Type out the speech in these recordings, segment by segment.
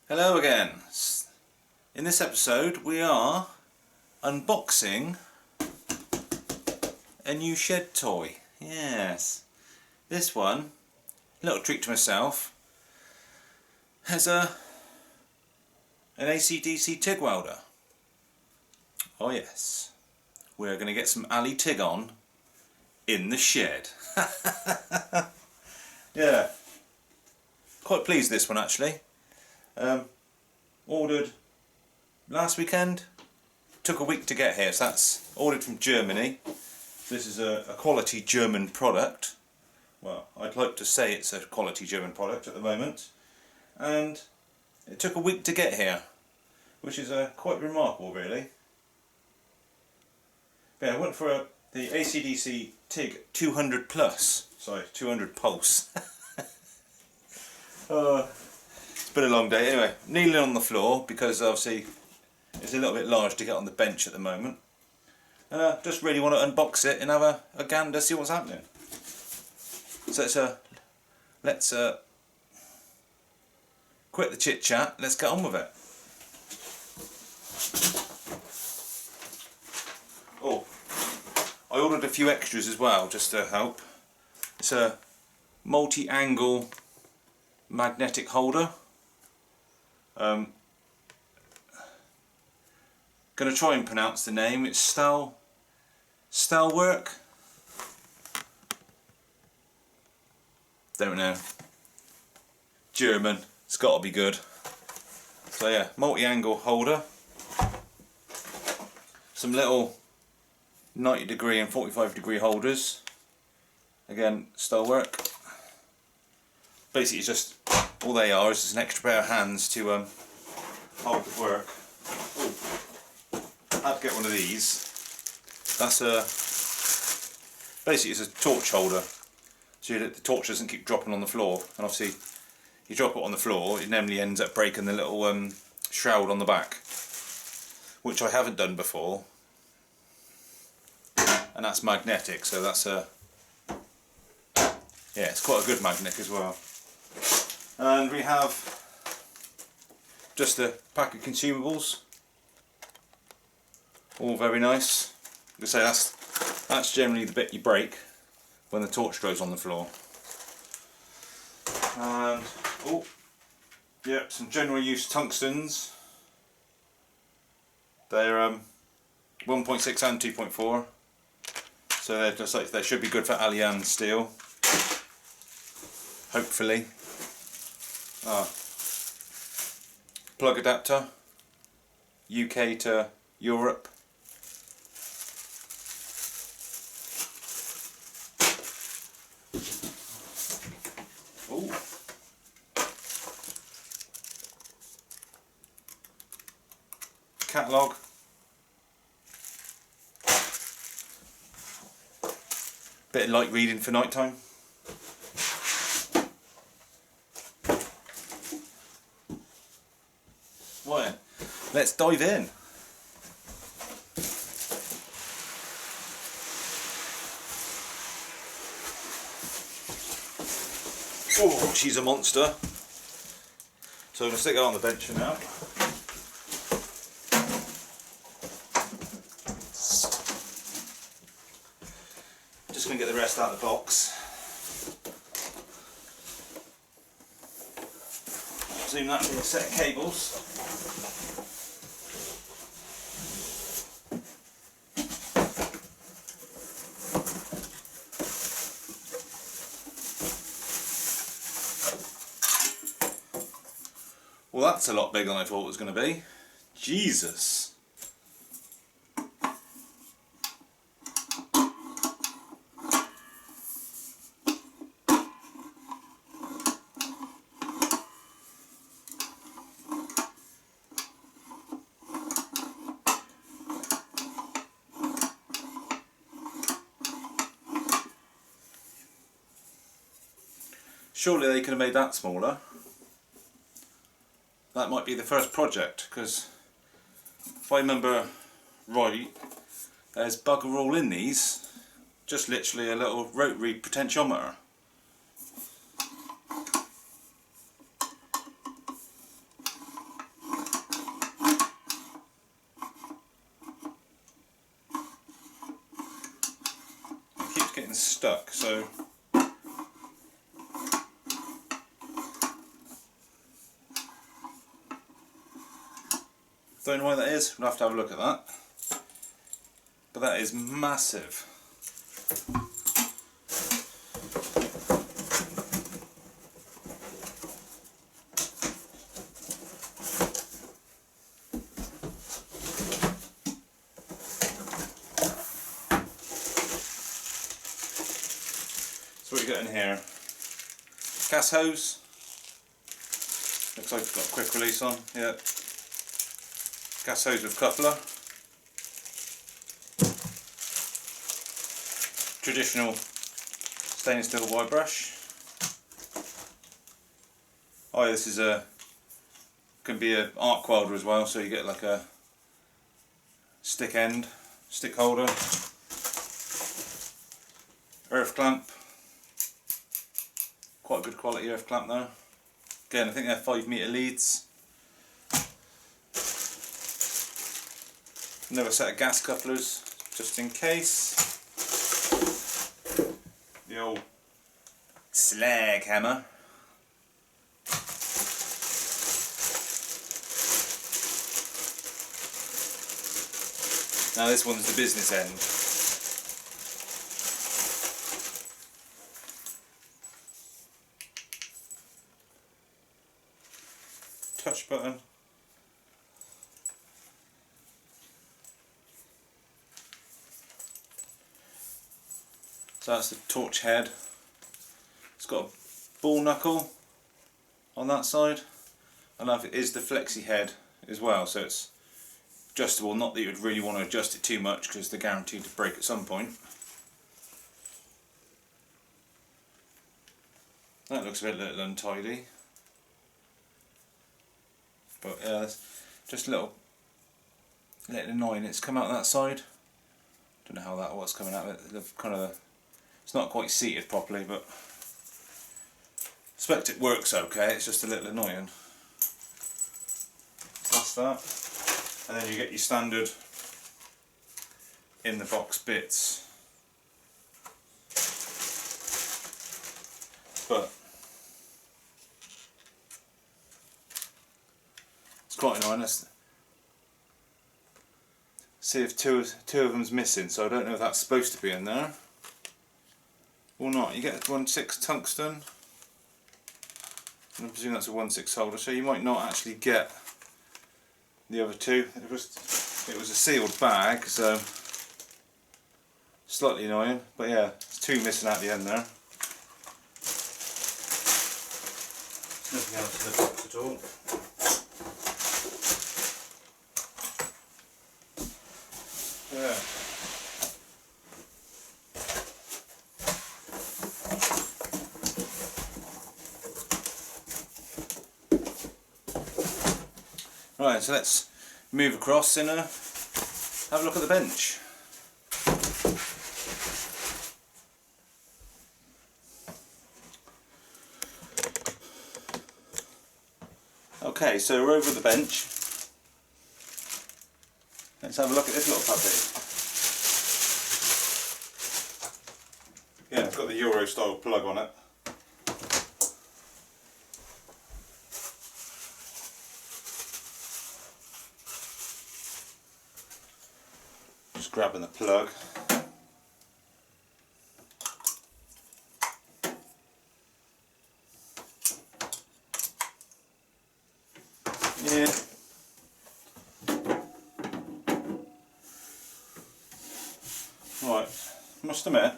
Hello again. In this episode we are unboxing a new shed toy. Yes. This one, a little treat to myself, has an AC/DC TIG welder. Oh yes. We're going to get some alley TIG on in the shed. Yeah. Quite pleased with this one actually. Ordered last weekend, took a week to get here, so that's ordered from Germany. This is a quality German product. Well, I'd like to say it's a quality German product at the moment, and it took a week to get here, which is quite remarkable really. But yeah, I went for the AC/DC TIG 200 plus, sorry, 200 pulse. It's been a long day. Anyway, kneeling on the floor because obviously it's a little bit large to get on the bench at the moment. Just really want to unbox it and have a gander, see what's happening. So let's quit the chit chat. Let's get on with it. Oh, I ordered a few extras as well just to help. It's a multi-angle magnetic holder. Gonna try and pronounce the name. It's STAHLWERK. Don't know. German. It's got to be good. So yeah, multi-angle holder. Some little 90 degree and 45 degree holders. Again, STAHLWERK. Basically, it's just all they are is just an extra pair of hands to hold the work. Ooh. I had to get one of these. That's basically it's a torch holder, so the torch doesn't keep dropping on the floor. And obviously, you drop it on the floor, it normally ends up breaking the little shroud on the back, which I haven't done before. And that's magnetic, so that's yeah, it's quite a good magnet as well. And we have just a pack of consumables, all very nice. I say that's generally the bit you break when the torch goes on the floor. And oh, yep, some general use tungstens. They're 1.6 and 2.4, so they're just like, they should be good for Aluminium steel. Hopefully. Plug adapter, UK to Europe. Ooh. Catalogue. Bit of light reading for night time. Right, let's dive in. Oh, she's a monster. So I'm going to stick her on the bench for now. Just going to get the rest out of the box. Zoom that with a set of cables. Well, that's a lot bigger than I thought it was going to be. Jesus. Surely they could have made that smaller. That might be the first project, because if I remember right, there's bugger all in these, just literally a little rotary potentiometer. everything's stuck, so don't know why that is. We'll have to have a look at that. But that is massive. So what you got in here? Gas hose. Looks like it's got a quick release on. Yeah. Gas hose with coupler. Traditional stainless steel wire brush. Oh, yeah, this is can be an arc welder as well, so you get like a stick holder, earth clamp. Quite a good quality earth clamp there. Again, I think they're 5 metre leads. Another set of gas couplers, just in case. The old slag hammer. Now this one's the business end. Touch button. So that's the torch head. It's got a ball knuckle on that side. I don't know if it is the flexi head as well, so it's adjustable. Not that you would really want to adjust it too much because they're guaranteed to break at some point. That looks a bit little untidy. But yeah, that's just a little annoying. It's come out that side. Don't know how that was coming out of it. The kind of, it's not quite seated properly, but I expect it works okay. It's just a little annoying. That's that. And then you get your standard in the box bits. But it's quite annoying. See if two of them's missing, so I don't know if that's supposed to be in there or not. You get a 1/6 tungsten, and I presume that's a 1/6 holder, so you might not actually get the other two. It was a sealed bag, so slightly annoying, but yeah, there's two missing at the end there. Nothing else in the box at all. Yeah. Right, so let's move across and have a look at the bench. Okay, so we're over the bench. Let's have a look at this little puppy. Yeah, it's got the Euro style plug on it. Just grabbing the plug. Yeah. Right, must admit,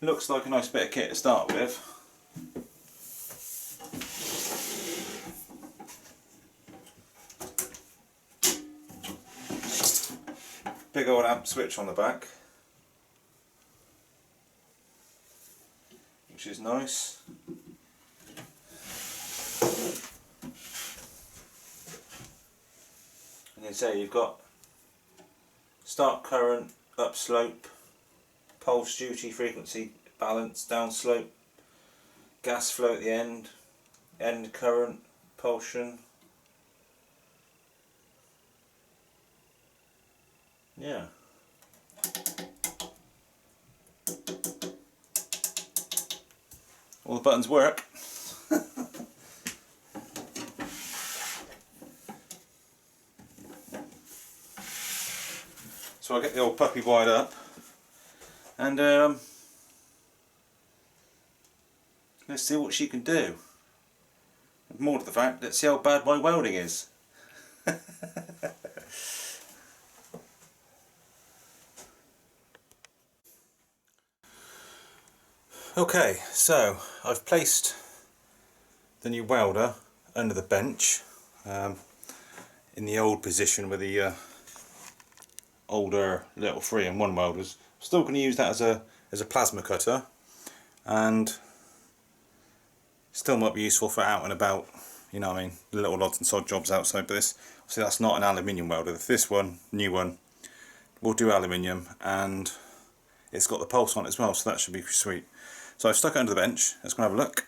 looks like a nice bit of kit to start with. Big old amp switch on the back, which is nice. And then say you've got start current, upslope, pulse duty, frequency balance, downslope, gas flow at the end, end current, pulsion. Yeah. All the buttons work. So I get the old puppy wired up, and let's see what she can do. More to the fact, let's see how bad my welding is. Okay, so I've placed the new welder under the bench in the old position with the older little 3-in-1 welders. Still going to use that as a plasma cutter, and still might be useful for out and about, you know what I mean, the little odds and sod jobs outside. But this, obviously that's not an aluminium welder. This one, new one, will do aluminium, and it's got the pulse on it as well, so that should be sweet. So I've stuck it under the bench. Let's go and have a look.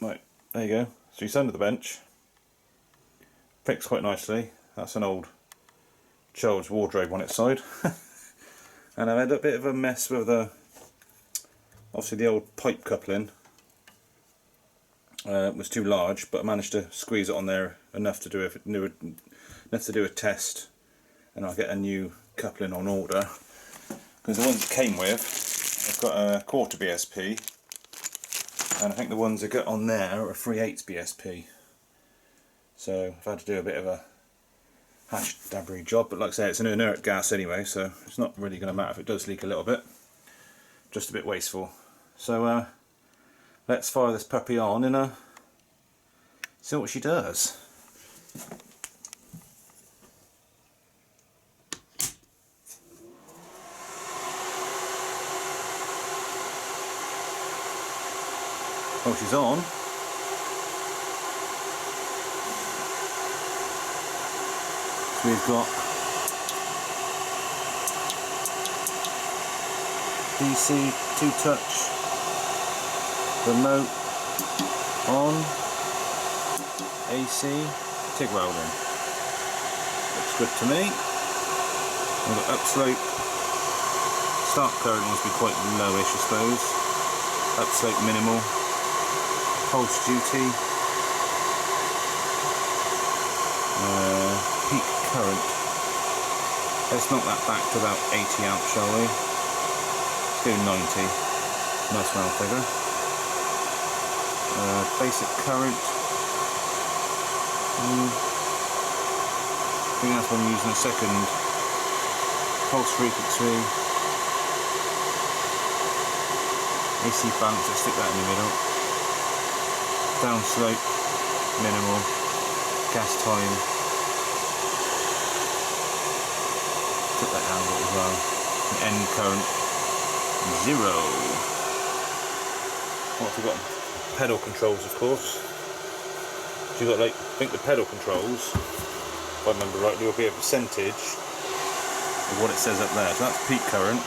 Right, there you go. So it's under the bench. Fits quite nicely. That's an old child's wardrobe on its side. And I've had a bit of a mess with obviously the old pipe coupling. Was too large, but I managed to squeeze it on there enough to do a test, and I'll get a new coupling on order. Because the ones it came with, I've got a 1/4 BSP, and I think the ones I got on there are 3/8 BSP. So I've had to do a bit of a hash dabbery job, but like I say, it's an inert gas anyway, so it's not really going to matter if it does leak a little bit. Just a bit wasteful. So let's fire this puppy on and see what she does. Well, she's on. So we've got DC 2-touch remote on, AC TIG welding. Looks good to me. We've got upslope. Start current must be quite lowish, I suppose. Upslope minimal. Pulse duty, peak current. Let's knock that back to about 80 amps, shall we? Let's do 90. Nice round figure. Basic current. I think that's what I'm using a second. Pulse frequency. AC balance, let's stick that in the middle. Downslope, minimal, gas time, took that down a bit as well, end current, 0. Oh, I forgot pedal controls, of course. So you've got, like, I think the pedal controls, if I remember rightly, will be a percentage of what it says up there. So that's peak current.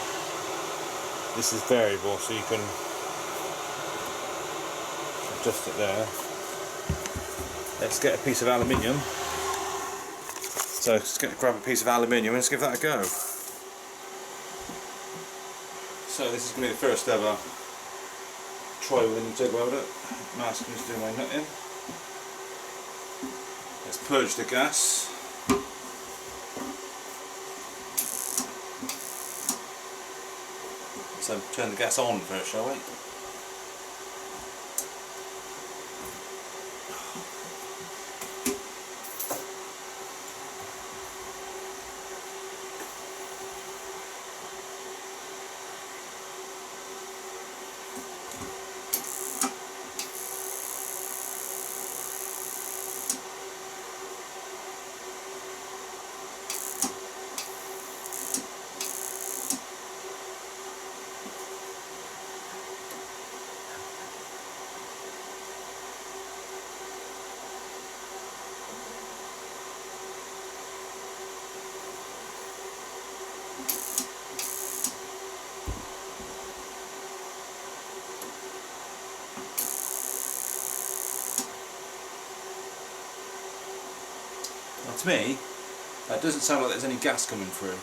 This is variable, so you can adjust it there. Let's get a piece of aluminium. So let's grab a piece of aluminium and let's give that a go. So this is going to be the first ever try with a new TIG welder. Masking is doing my nutting. Let's purge the gas. So turn the gas on first, shall we? Now, to me, that doesn't sound like there's any gas coming through.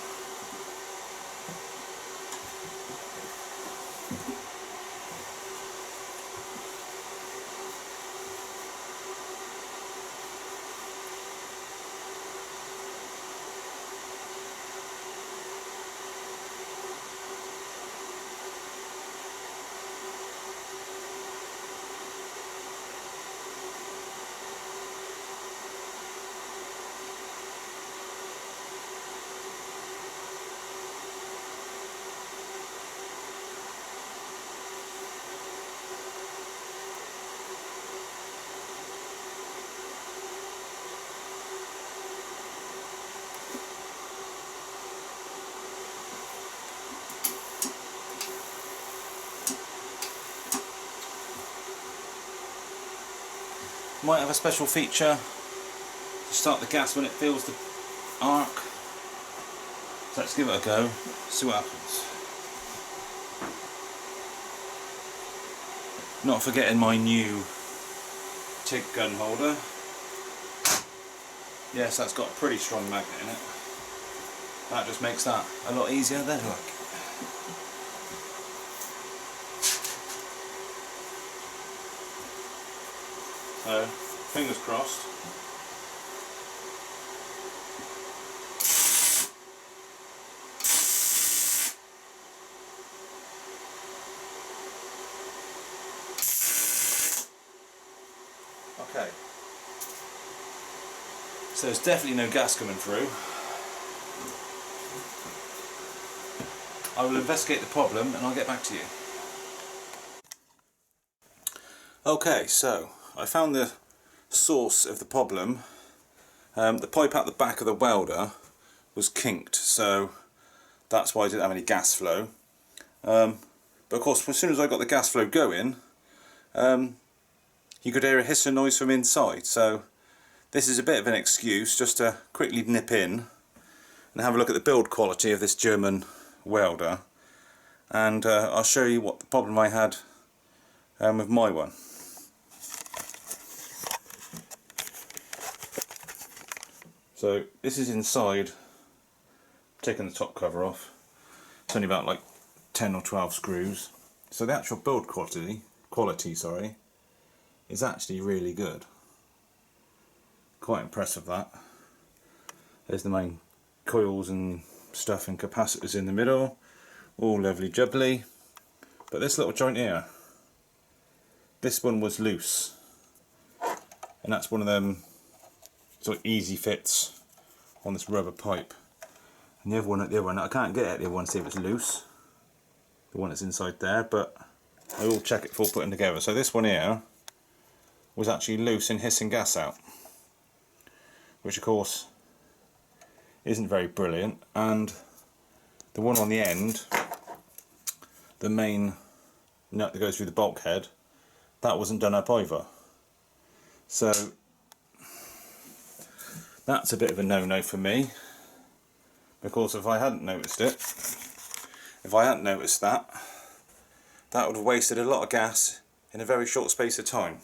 Might have a special feature to start the gas when it feels the arc. So let's give it a go, see what happens. Not forgetting my new TIG gun holder. Yes, that's got a pretty strong magnet in it. That just makes that a lot easier then, look. So, fingers crossed. Okay. So there's definitely no gas coming through. I will investigate the problem and I'll get back to you. Okay, so I found the source of the problem. The pipe at the back of the welder was kinked, so that's why I didn't have any gas flow. But of course, as soon as I got the gas flow going, you could hear a hissing noise from inside. So this is a bit of an excuse just to quickly nip in and have a look at the build quality of this German welder, and I'll show you what the problem I had with my one. So this is inside, taking the top cover off. It's only about like 10 or 12 screws. So the actual build quality is actually really good. Quite impressive, that. There's the main coils and stuff and capacitors in the middle, all lovely jubbly. But this little joint here, this one was loose, and that's one of them sort of easy fits on this rubber pipe. And the other one, I can't get at the other one to see if it's loose, the one that's inside there, but I will check it before putting it together. So this one here was actually loose and hissing gas out, which of course isn't very brilliant. And the one on the end, the main nut that goes through the bulkhead, that wasn't done up either. So that's a bit of a no-no for me, because if I hadn't noticed it, that would have wasted a lot of gas in a very short space of time.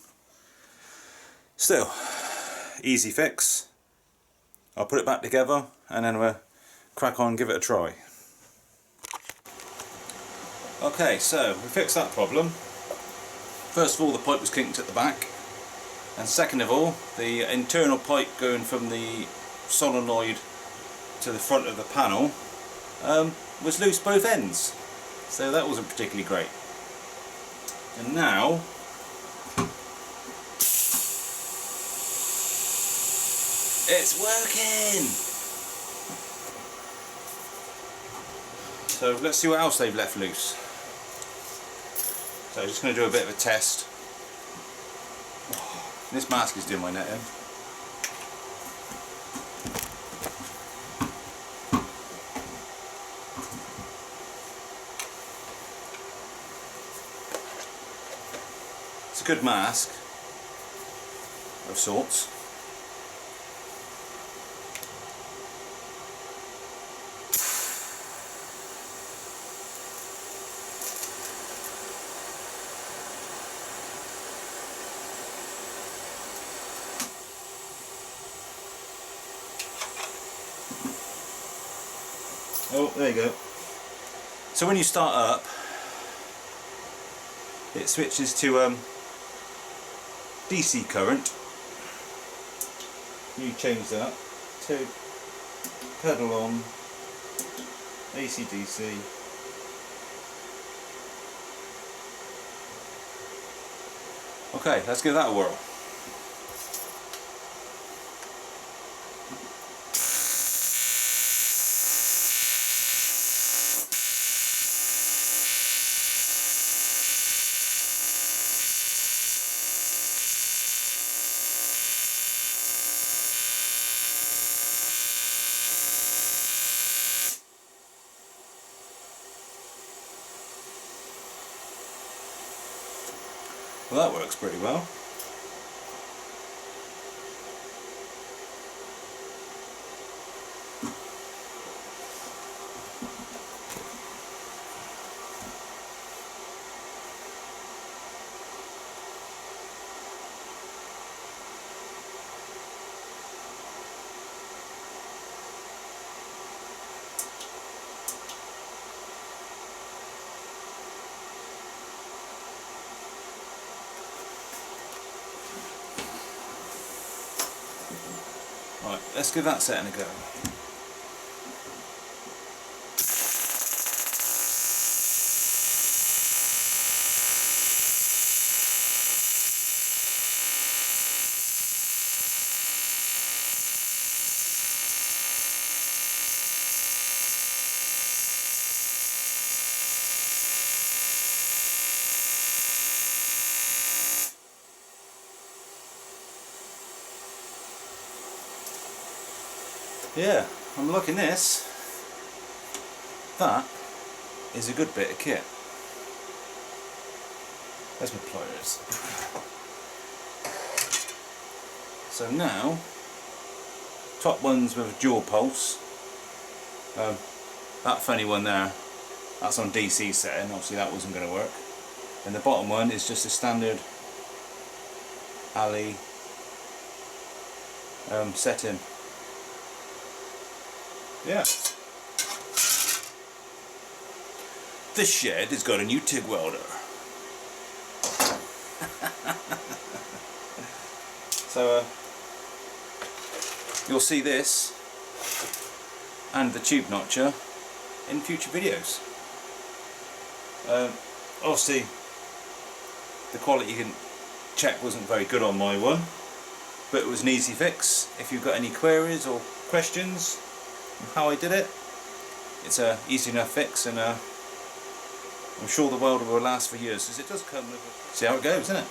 Still, easy fix. I'll put it back together and then we'll crack on and give it a try. Okay, so we fixed that problem. First of all, the pipe was kinked at the back, and second of all, the internal pipe going from the solenoid to the front of the panel was loose both ends, so that wasn't particularly great. And now it's working! So let's see what else they've left loose. So I'm just going to do a bit of a test. This mask is doing my net in. It's a good mask of sorts. Oh, there you go. So when you start up, it switches to DC current. You change that to pedal on, AC DC. Okay, let's give that a whirl. Well, that works pretty well. Right, let's give that setting a go. Yeah, I'm liking this. That is a good bit of kit. There's my pliers. So now, top one's with a dual pulse. That funny one there, that's on DC setting, obviously that wasn't going to work. And the bottom one is just a standard alley setting. Yeah. This shed has got a new TIG welder. So you'll see this and the tube notcher in future videos. Obviously the quality you can check wasn't very good on my one, but it was an easy fix. If you've got any queries or questions on how I did it, it's a easy enough fix, and I'm sure the welder will last for years, because it does come with a... See how it goes, isn't it?